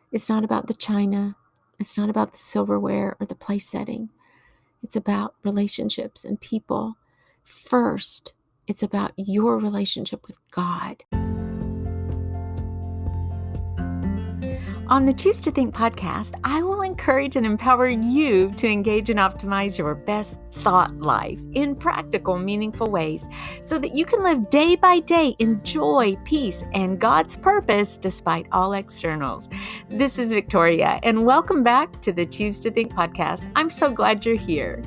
It's not about the china. It's not about the silverware or the place setting. It's about relationships and people. First, it's about your relationship with God. On the Choose to Think podcast, I will encourage and empower you to engage and optimize your best thought life in practical, meaningful ways so that you can live day by day in joy, peace, and God's purpose despite all externals. This is Victoria, and welcome back to the Choose to Think podcast. I'm so glad you're here.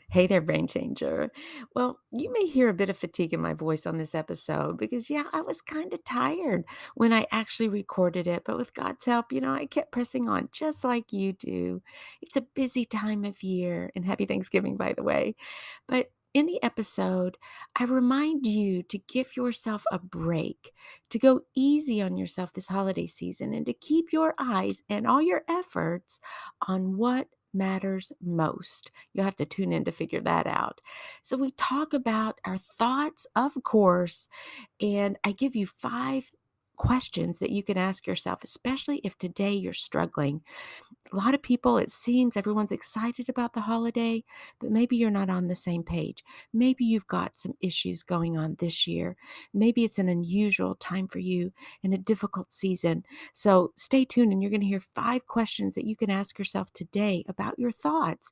Hey there, brain changer. Well, you may hear a bit of fatigue in my voice on this episode because, I was kind of tired when I actually recorded it. But with God's help, I kept pressing on just like you do. It's a busy time of year, and happy Thanksgiving, by the way. But in the episode, I remind you to give yourself a break, to go easy on yourself this holiday season, and to keep your eyes and all your efforts on what matters most. You'll have to tune in to figure that out. So we talk about our thoughts, of course, and I give you 5 questions that you can ask yourself, especially if today you're struggling. A lot of people, it seems everyone's excited about the holiday, but maybe you're not on the same page. Maybe you've got some issues going on this year. Maybe it's an unusual time for you and a difficult season. So stay tuned, and you're going to hear 5 questions that you can ask yourself today about your thoughts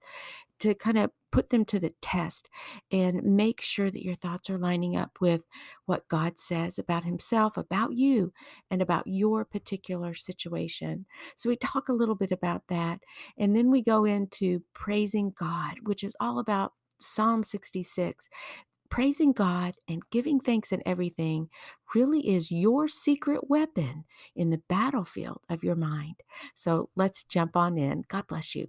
to kind of put them to the test and make sure that your thoughts are lining up with what God says about himself, about you, and about your particular situation. So we talk a little bit about that. And then we go into praising God, which is all about Psalm 66. Praising God and giving thanks in everything really is your secret weapon in the battlefield of your mind. So let's jump on in. God bless you.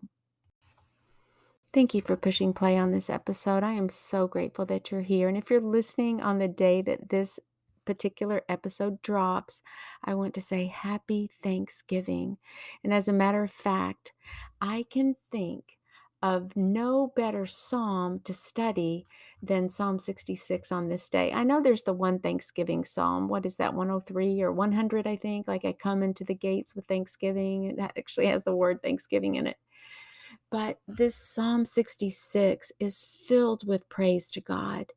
Thank you for pushing play on this episode. I am so grateful that you're here. And if you're listening on the day that this particular episode drops, I want to say happy Thanksgiving. And as a matter of fact, I can think of no better psalm to study than Psalm 66 on this day. I know there's the one Thanksgiving psalm. What is that, 103 or 100, I think? Like, I come into the gates with thanksgiving. That actually has the word Thanksgiving in it. But this Psalm 66 is filled with praise to God.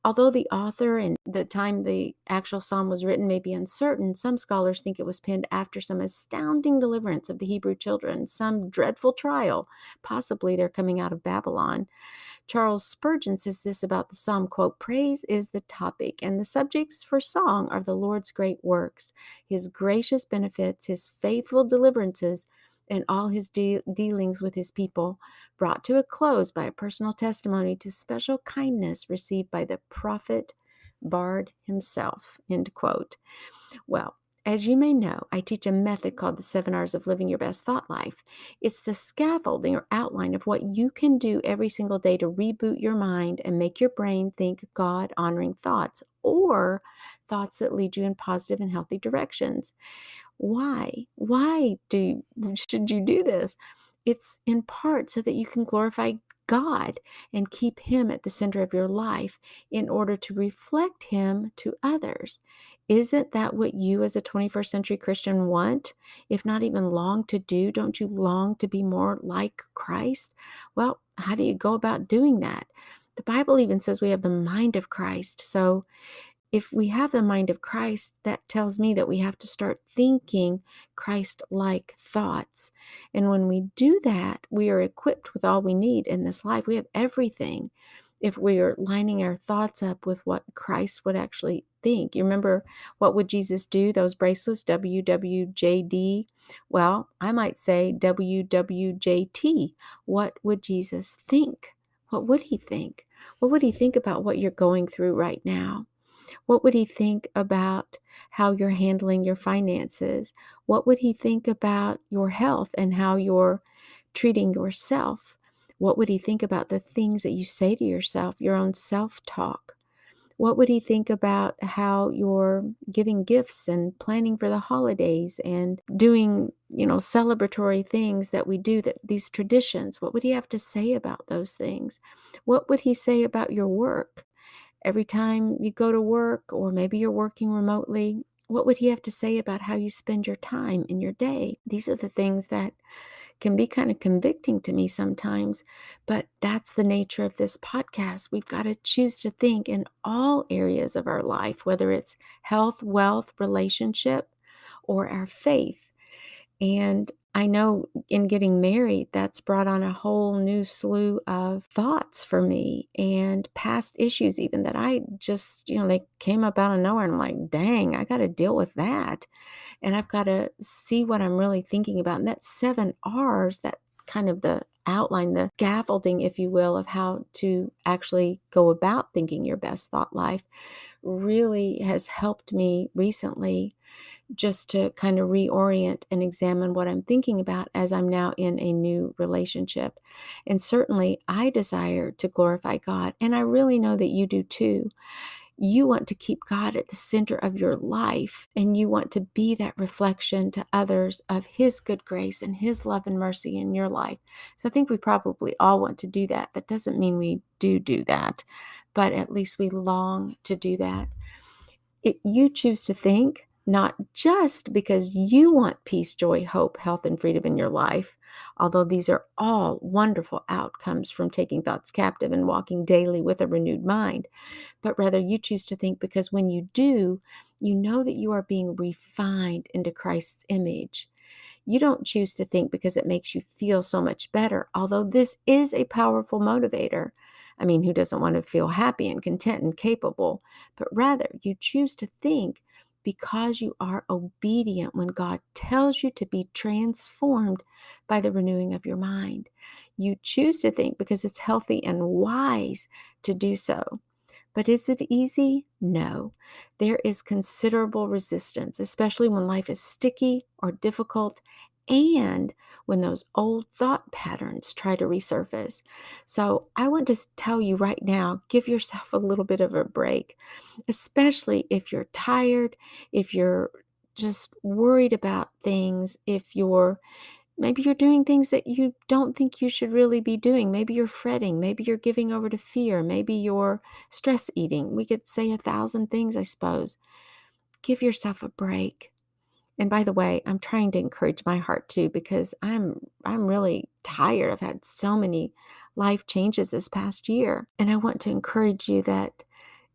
Although the author and the time the actual psalm was written may be uncertain, some scholars think it was penned after some astounding deliverance of the Hebrew children, some dreadful trial, possibly their coming out of Babylon. Charles Spurgeon says this about the psalm, quote, "Praise is the topic, and the subjects for song are the Lord's great works, his gracious benefits, his faithful deliverances, and all his dealings with his people, brought to a close by a personal testimony to special kindness received by the prophet bard himself," end quote. Well, as you may know, I teach a method called the 7 hours of living your best thought life. It's the scaffolding or outline of what you can do every single day to reboot your mind and make your brain think God-honoring thoughts, or thoughts that lead you in positive and healthy directions. Why? Should you do this? It's in part so that you can glorify God and keep him at the center of your life in order to reflect him to others. Isn't that what you as a 21st century Christian want, if not even long to do? Don't you long to be more like Christ? Well, how do you go about doing that? The Bible even says we have the mind of Christ. So if we have the mind of Christ, that tells me that we have to start thinking Christ-like thoughts. And when we do that, we are equipped with all we need in this life. We have everything if we are lining our thoughts up with what Christ would actually think. You remember, what would Jesus do? Those bracelets, WWJD. Well, I might say WWJT. What would Jesus think? What would he think? What would he think about what you're going through right now? What would he think about how you're handling your finances? What would he think about your health and how you're treating yourself? What would he think about the things that you say to yourself, your own self-talk? What would he think about how you're giving gifts and planning for the holidays and doing, celebratory things that we do, that these traditions? What would he have to say about those things? What would he say about your work? Every time you go to work, or maybe you're working remotely, what would he have to say about how you spend your time in your day? These are the things that can be kind of convicting to me sometimes, but that's the nature of this podcast. We've got to choose to think in all areas of our life, whether it's health, wealth, relationship, or our faith. And I know in getting married, that's brought on a whole new slew of thoughts for me and past issues, even that I just, they came up out of nowhere. And I'm like, dang, I got to deal with that. And I've got to see what I'm really thinking about. And that 7 R's, that kind of the outline, the scaffolding, if you will, of how to actually go about thinking your best thought life really has helped me recently just to kind of reorient and examine what I'm thinking about as I'm now in a new relationship. And certainly I desire to glorify God. And I really know that you do too. You want to keep God at the center of your life, and you want to be that reflection to others of His good grace and His love and mercy in your life. So I think we probably all want to do that. That doesn't mean we do that, but at least we long to do that. You choose to think, not just because you want peace, joy, hope, health, and freedom in your life, although these are all wonderful outcomes from taking thoughts captive and walking daily with a renewed mind, but rather you choose to think because when you do, you know that you are being refined into Christ's image. You don't choose to think because it makes you feel so much better, although this is a powerful motivator. I mean, who doesn't want to feel happy and content and capable? But rather, you choose to think because you are obedient when God tells you to be transformed by the renewing of your mind. You choose to think because it's healthy and wise to do so. But is it easy? No. There is considerable resistance, especially when life is sticky or difficult and when those old thought patterns try to resurface. So I want to tell you right now, give yourself a little bit of a break, especially if you're tired, if you're just worried about things, if you're maybe you're doing things that you don't think you should really be doing. Maybe you're fretting. Maybe you're giving over to fear. Maybe you're stress eating. We could say 1,000 things, I suppose. Give yourself a break. And by the way, I'm trying to encourage my heart too because I'm really tired. I've had so many life changes this past year, and I want to encourage you that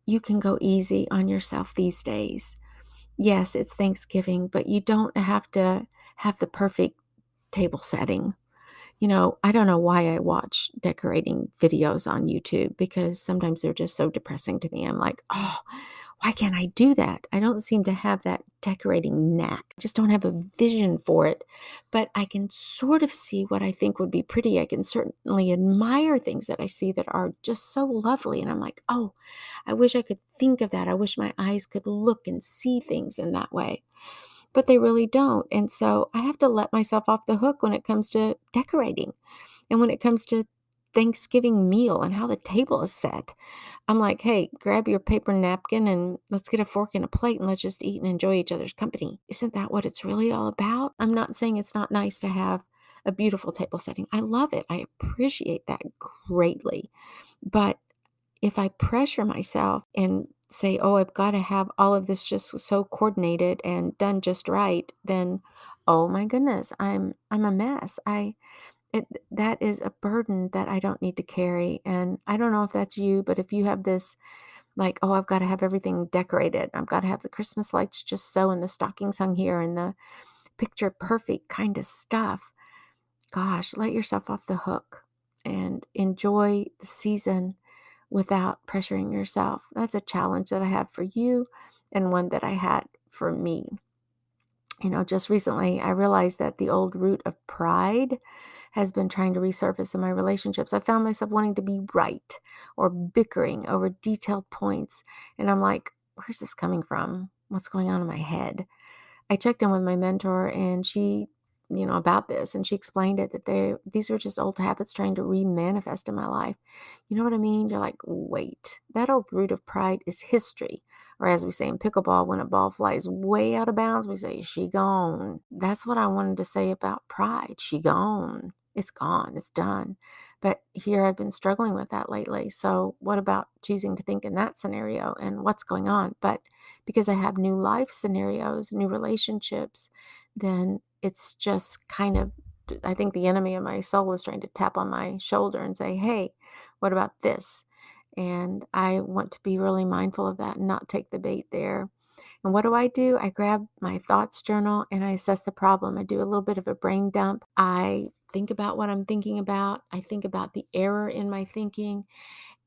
you can go easy on yourself these days. Yes, it's Thanksgiving, but you don't have to have the perfect table setting. I don't know why I watch decorating videos on YouTube because sometimes they're just so depressing to me. I'm like, oh, why can't I do that? I don't seem to have that decorating knack. I just don't have a vision for it. But I can sort of see what I think would be pretty. I can certainly admire things that I see that are just so lovely. And I'm like, oh, I wish I could think of that. I wish my eyes could look and see things in that way, but they really don't. And so I have to let myself off the hook when it comes to decorating and when it comes to Thanksgiving meal and how the table is set. I'm like, hey, grab your paper napkin and let's get a fork and a plate and let's just eat and enjoy each other's company. Isn't that what it's really all about? I'm not saying it's not nice to have a beautiful table setting. I love it. I appreciate that greatly. But if I pressure myself and say, "Oh, I've got to have all of this just so coordinated and done just right," then oh my goodness, I'm a mess. That is a burden that I don't need to carry. And I don't know if that's you, but if you have this like, "Oh, I've got to have everything decorated. I've got to have the Christmas lights just so and the stockings hung here and the picture perfect kind of stuff." Gosh, let yourself off the hook and enjoy the season without pressuring yourself. That's a challenge that I have for you and one that I had for me. Just recently I realized that the old root of pride has been trying to resurface in my relationships. I found myself wanting to be right or bickering over detailed points. And I'm like, where's this coming from? What's going on in my head? I checked in with my mentor and she, about this, and she explained it that these were just old habits trying to re-manifest in my life. You know what I mean? You're like, wait, that old root of pride is history. Or as we say in pickleball, when a ball flies way out of bounds, we say, she gone. That's what I wanted to say about pride. She gone. It's gone. It's done. But here I've been struggling with that lately. So, what about choosing to think in that scenario and what's going on? But because I have new life scenarios, new relationships, then it's just kind of, I think the enemy of my soul is trying to tap on my shoulder and say, hey, what about this? And I want to be really mindful of that and not take the bait there. And what do? I grab my thoughts journal and I assess the problem. I do a little bit of a brain dump. I think about what I'm thinking about. I think about the error in my thinking.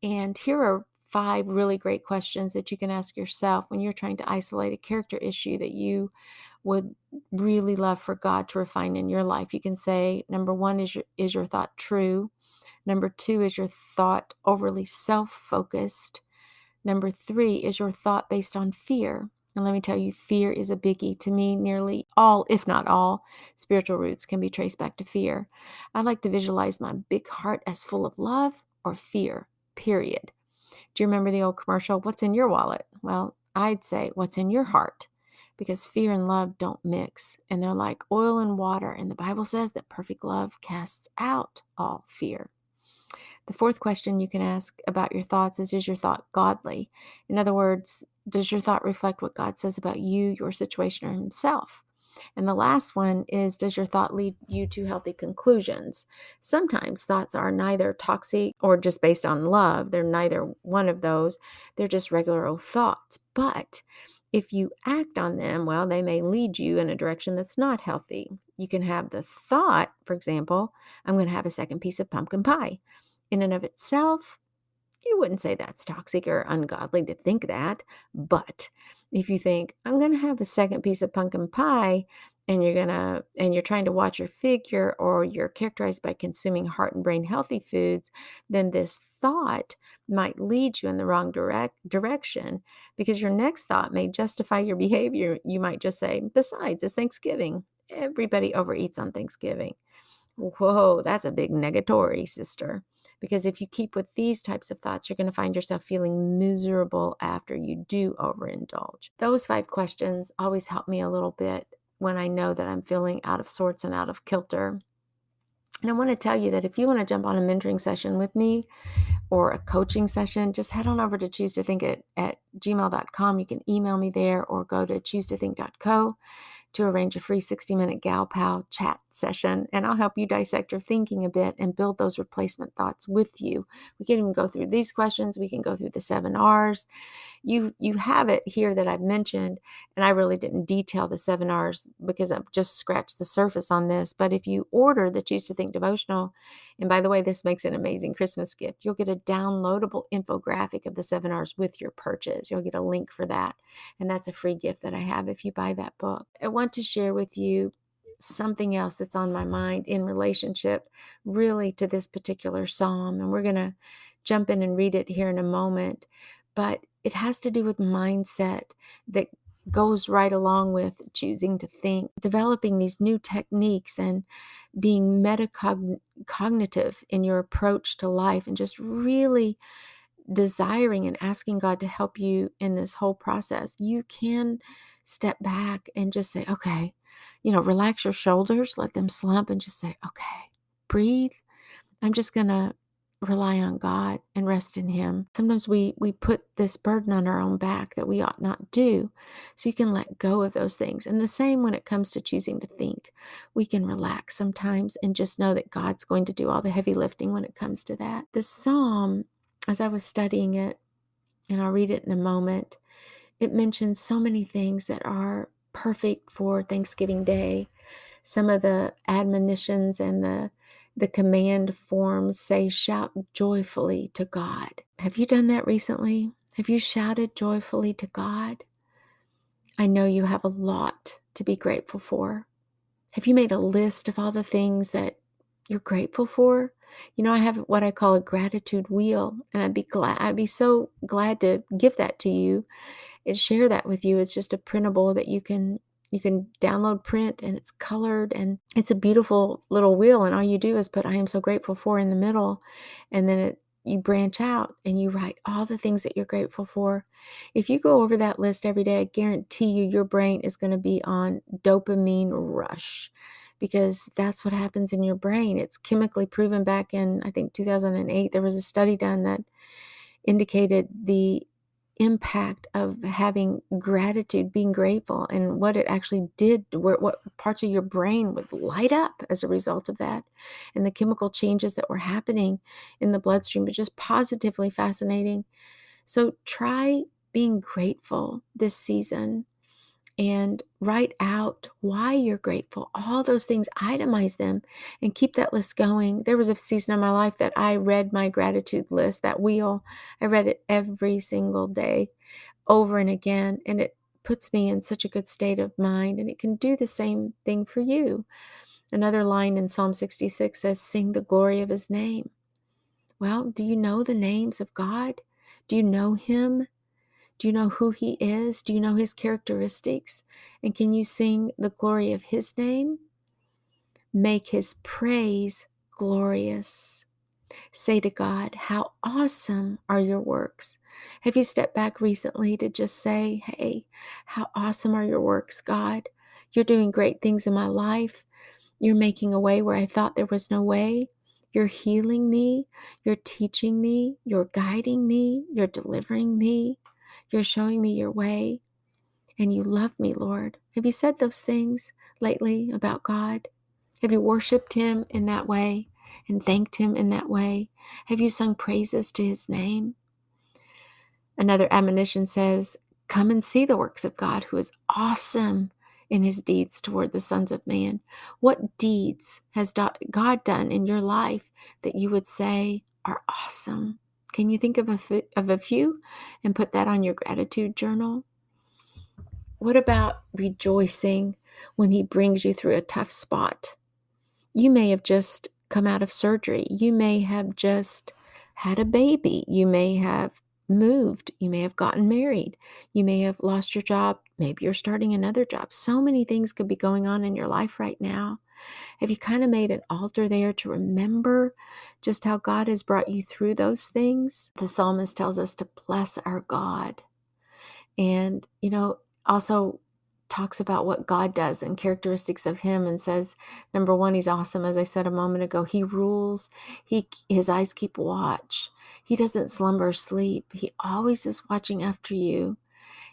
And here are 5 really great questions that you can ask yourself when you're trying to isolate a character issue that you would really love for God to refine in your life. You can say, number 1, is your thought true? Number 2, is your thought overly self-focused? Number 3, is your thought based on fear? And let me tell you, fear is a biggie. To me, nearly all, if not all, spiritual roots can be traced back to fear. I like to visualize my big heart as full of love or fear, period. Do you remember the old commercial, What's in your wallet? Well, I'd say, What's in your heart? Because fear and love don't mix, and they're like oil and water. And the Bible says that perfect love casts out all fear. The fourth question you can ask about your thoughts is your thought godly? In other words, does your thought reflect what God says about you, your situation, or Himself? And the last one is, does your thought lead you to healthy conclusions? Sometimes thoughts are neither toxic or just based on love. They're neither one of those. They're just regular old thoughts. But if you act on them, well, they may lead you in a direction that's not healthy. You can have the thought, for example, I'm going to have a second piece of pumpkin pie. In and of itself, you wouldn't say that's toxic or ungodly to think that. But if you think, I'm going to have a second piece of pumpkin pie, and you're trying to watch your figure, or you're characterized by consuming heart and brain healthy foods, then this thought might lead you in the wrong direction, because your next thought may justify your behavior. You might just say, besides, it's Thanksgiving. Everybody overeats on Thanksgiving. Whoa, that's a big negatory, sister. Because if you keep with these types of thoughts, you're going to find yourself feeling miserable after you do overindulge. Those 5 questions always help me a little bit when I know that I'm feeling out of sorts and out of kilter. And I want to tell you that if you want to jump on a mentoring session with me or a coaching session, just head on over to choose to think at gmail.com. You can email me there or go to choose2think.co to arrange a free 60-minute Gal Pal chat session, and I'll help you dissect your thinking a bit and build those replacement thoughts with you. We can even go through these questions. We can go through the 7 R's. You have it here that I've mentioned, and I really didn't detail the 7 R's because I've just scratched the surface on this. But if you order the Choose to Think devotional, and by the way, this makes an amazing Christmas gift, you'll get a downloadable infographic of the 7 R's with your purchase. You'll get a link for that, and that's a free gift that I have if you buy that book. I want to share with you something else that's on my mind in relationship really to this particular psalm, and we're going to jump in and read it here in a moment. But it has to do with mindset that goes right along with choosing to think, developing these new techniques and being metacognitive in your approach to life, and just really desiring and asking God to help you in this whole process. You can step back and just say, okay, relax your shoulders, let them slump, and just say, okay, breathe. I'm just going to rely on God and rest in Him. Sometimes we put this burden on our own back that we ought not do. So you can let go of those things. And the same when it comes to choosing to think. We can relax sometimes and just know that God's going to do all the heavy lifting when it comes to that. The psalm, as I was studying it, and I'll read it in a moment, it mentions so many things that are perfect for Thanksgiving Day. Some of the admonitions and the command forms say, shout joyfully to God. Have you done that recently? Have you shouted joyfully to God? I know you have a lot to be grateful for. Have you made a list of all the things that you're grateful for? I have what I call a gratitude wheel, and I'd be so glad to give that to you and share that with you. It's just a printable that you can download, print, and it's colored, and it's a beautiful little wheel, and all you do is put I am so grateful for in the middle, and then you branch out and you write all the things that you're grateful for. If you go over that list every day, I guarantee you your brain is going to be on dopamine rush, because that's what happens in your brain. It's chemically proven back in, I think, 2008. There was a study done that indicated the impact of having gratitude, being grateful, and what it actually did, what parts of your brain would light up as a result of that, and the chemical changes that were happening in the bloodstream. But just positively fascinating. So try being grateful this season and write out why you're grateful. All those things, itemize them and keep that list going. There was a season of my life that I read my gratitude list, that wheel. I read it every single day over and again, and it puts me in such a good state of mind, and it can do the same thing for you. Another line in Psalm 66 says, "Sing the glory of his name." Well, do you know the names of God? Do you know him? Do you know who he is? Do you know his characteristics? And can you sing the glory of his name? Make his praise glorious. Say to God, "How awesome are your works." Have you stepped back recently to just say, "Hey, how awesome are your works, God? You're doing great things in my life. You're making a way where I thought there was no way. You're healing me. You're teaching me. You're guiding me. You're delivering me. You're showing me your way. And you love me, Lord." Have you said those things lately about God? Have you worshiped him in that way and thanked him in that way? Have you sung praises to his name? Another admonition says, "Come and see the works of God, who is awesome in his deeds toward the sons of man." What deeds has God done in your life that you would say are awesome? Can you think of a few and put that on your gratitude journal? What about rejoicing when he brings you through a tough spot? You may have just come out of surgery. You may have just had a baby. You may have moved. You may have gotten married. You may have lost your job. Maybe you're starting another job. So many things could be going on in your life right now. Have you kind of made an altar there to remember just how God has brought you through those things? The psalmist tells us to bless our God. And, also talks about what God does and characteristics of him, and says, number one, he's awesome. As I said a moment ago, he rules. His eyes keep watch. He doesn't slumber or sleep. He always is watching after you,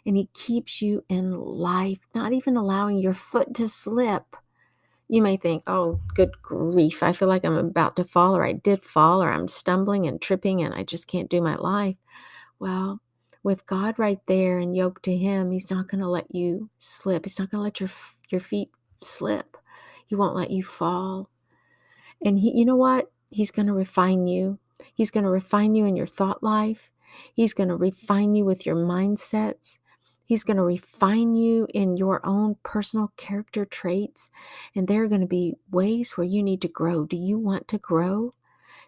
and he keeps you in life, not even allowing your foot to slip. You may think, "Oh, good grief, I feel like I'm about to fall, or I did fall, or I'm stumbling and tripping and I just can't do my life." Well, with God right there and yoked to him, he's not going to let you slip. He's not going to let your feet slip. He won't let you fall. And you know what? He's going to refine you. He's going to refine you in your thought life. He's going to refine you with your mindsets. He's going to refine you in your own personal character traits. And there are going to be ways where you need to grow. Do you want to grow?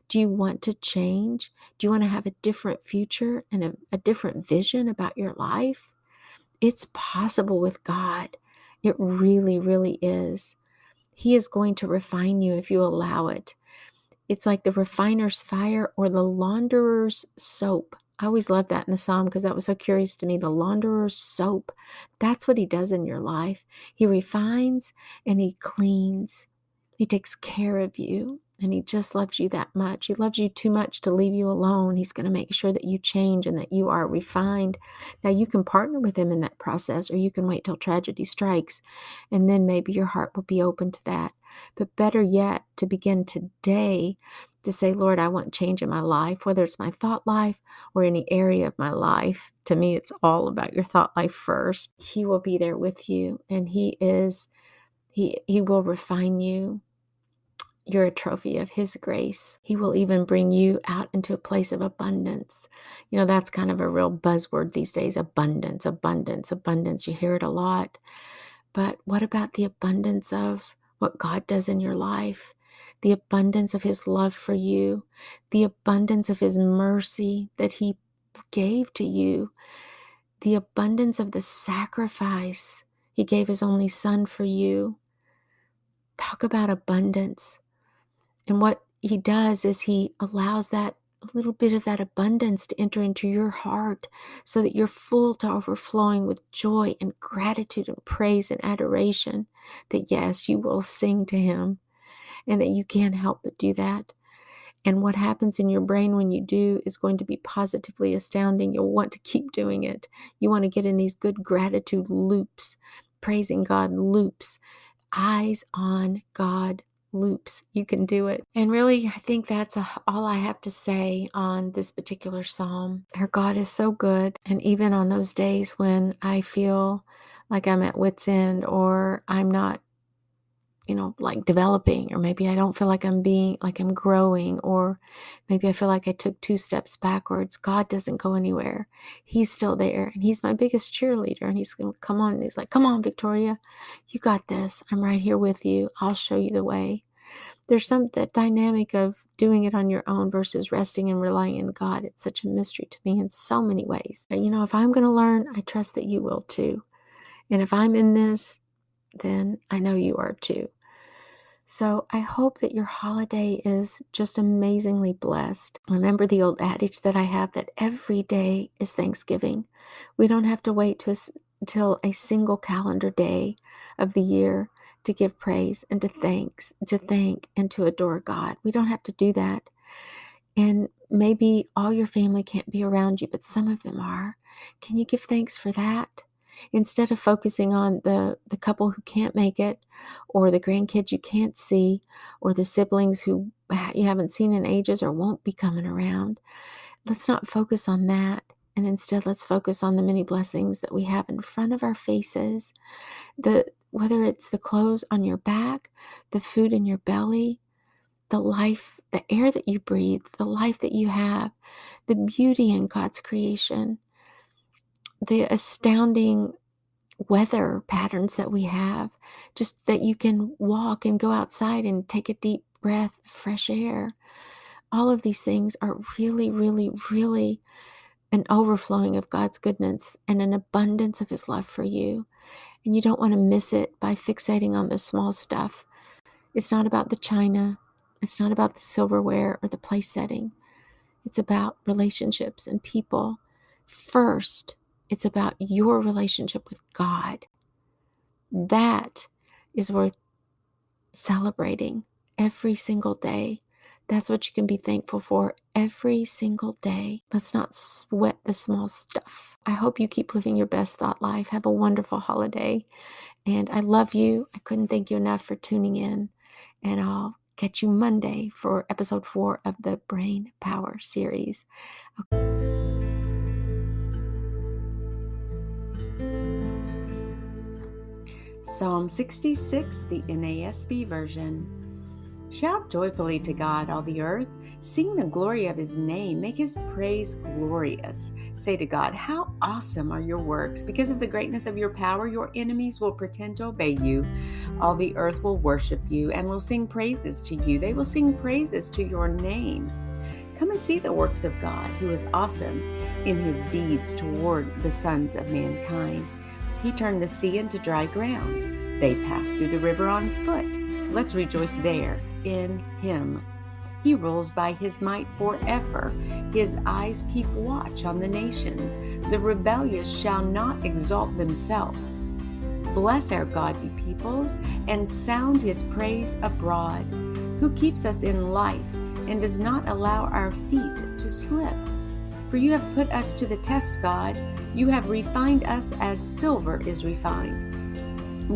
Do you want to change? Do you want to have a different future and a different vision about your life? It's possible with God. It really, really is. He is going to refine you if you allow it. It's like the refiner's fire or the launderer's soap. I always loved that in the psalm because that was so curious to me. The launderer's soap. That's what he does in your life. He refines and he cleans. He takes care of you, and he just loves you that much. He loves you too much to leave you alone. He's going to make sure that you change and that you are refined. Now, you can partner with him in that process, or you can wait till tragedy strikes, and then maybe your heart will be open to that. But better yet, to begin today to say, "Lord, I want change in my life," whether it's my thought life or any area of my life. To me, it's all about your thought life first. He will be there with you, and he will refine you. You're a trophy of his grace. He will even bring you out into a place of abundance. That's kind of a real buzzword these days: abundance, abundance, abundance. You hear it a lot. But what about the abundance of what God does in your life? The abundance of his love for you, the abundance of his mercy that he gave to you, the abundance of the sacrifice. He gave his only son for you. Talk about abundance. And what he does is he allows that a little bit of that abundance to enter into your heart so that you're full to overflowing with joy and gratitude and praise and adoration. That yes, you will sing to Him and that you can't help but do that. And what happens in your brain when you do is going to be positively astounding. You'll want to keep doing it. You want to get in these good gratitude loops, praising God loops, eyes on God loops. You can do it. And really, I think that's all I have to say on this particular psalm. Our God is so good. And even on those days when I feel like I'm at wit's end or I'm not like developing, or maybe I don't feel like I'm growing, or maybe I feel like I took 2 steps backwards. God doesn't go anywhere. He's still there, and He's my biggest cheerleader, and He's going to come on. And He's like, come on, Victoria, you got this. I'm right here with you. I'll show you the way. There's that dynamic of doing it on your own versus resting and relying on God. It's such a mystery to me in so many ways. And if I'm going to learn, I trust that you will too. And if I'm in this, then I know you are too. So I hope that your holiday is just amazingly blessed. Remember the old adage that I have, that every day is Thanksgiving. We don't have to wait until a single calendar day of the year to give praise and to thank and to adore God. We don't have to do that. And maybe all your family can't be around you, but some of them are. Can you give thanks for that? Instead of focusing on the couple who can't make it, or the grandkids you can't see, or the siblings who you haven't seen in ages or won't be coming around, let's not focus on that. And instead, let's focus on the many blessings that we have in front of our faces. Whether it's the clothes on your back, the food in your belly, the life, the air that you breathe, the life that you have, the beauty in God's creation, the astounding weather patterns that we have, just that you can walk and go outside and take a deep breath of fresh air. All of these things are really, really, really an overflowing of God's goodness and an abundance of His love for you. And you don't want to miss it by fixating on the small stuff. It's not about the china. It's not about the silverware or the place setting. It's about relationships and people. First, it's about your relationship with God. That is worth celebrating every single day. That's what you can be thankful for every single day. Let's not sweat the small stuff. I hope you keep living your best thought life. Have a wonderful holiday. And I love you. I couldn't thank you enough for tuning in. And I'll catch you Monday for episode 4 of the Brain Power series. Psalm 66, the NASB version. Shout joyfully to God, all the earth. Sing the glory of His name. Make His praise glorious. Say to God, how awesome are your works. Because of the greatness of your power, your enemies will pretend to obey you. All the earth will worship you and will sing praises to you. They will sing praises to your name. Come and see the works of God, who is awesome in His deeds toward the sons of mankind. He turned the sea into dry ground. They passed through the river on foot. Let's rejoice there in Him. He rules by His might forever. His eyes keep watch on the nations. The rebellious shall not exalt themselves. Bless our God, you peoples, and sound His praise abroad, who keeps us in life and does not allow our feet to slip. For you have put us to the test, God. You have refined us as silver is refined.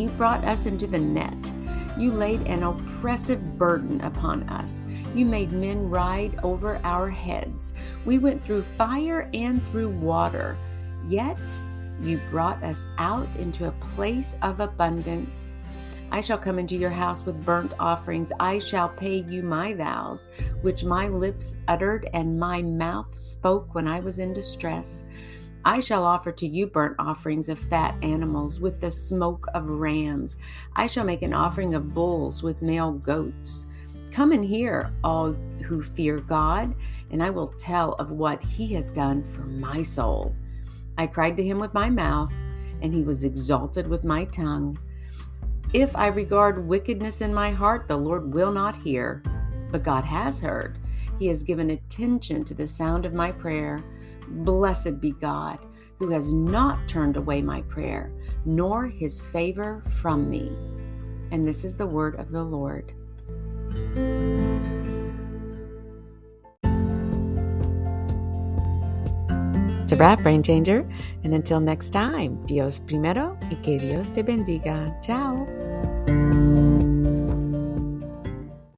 You brought us into the net. You laid an oppressive burden upon us. You made men ride over our heads. We went through fire and through water. Yet you brought us out into a place of abundance. I shall come into your house with burnt offerings. I shall pay you my vows, which my lips uttered and my mouth spoke when I was in distress. I shall offer to you burnt offerings of fat animals with the smoke of rams. I shall make an offering of bulls with male goats. Come and hear, all who fear God, and I will tell of what He has done for my soul. I cried to Him with my mouth, and He was exalted with my tongue. If I regard wickedness in my heart, the Lord will not hear. But God has heard. He has given attention to the sound of my prayer. Blessed be God, who has not turned away my prayer, nor his favor from me. And this is the word of the Lord. It's a wrap, Brain Changer. And until next time, Dios primero y que Dios te bendiga. Ciao.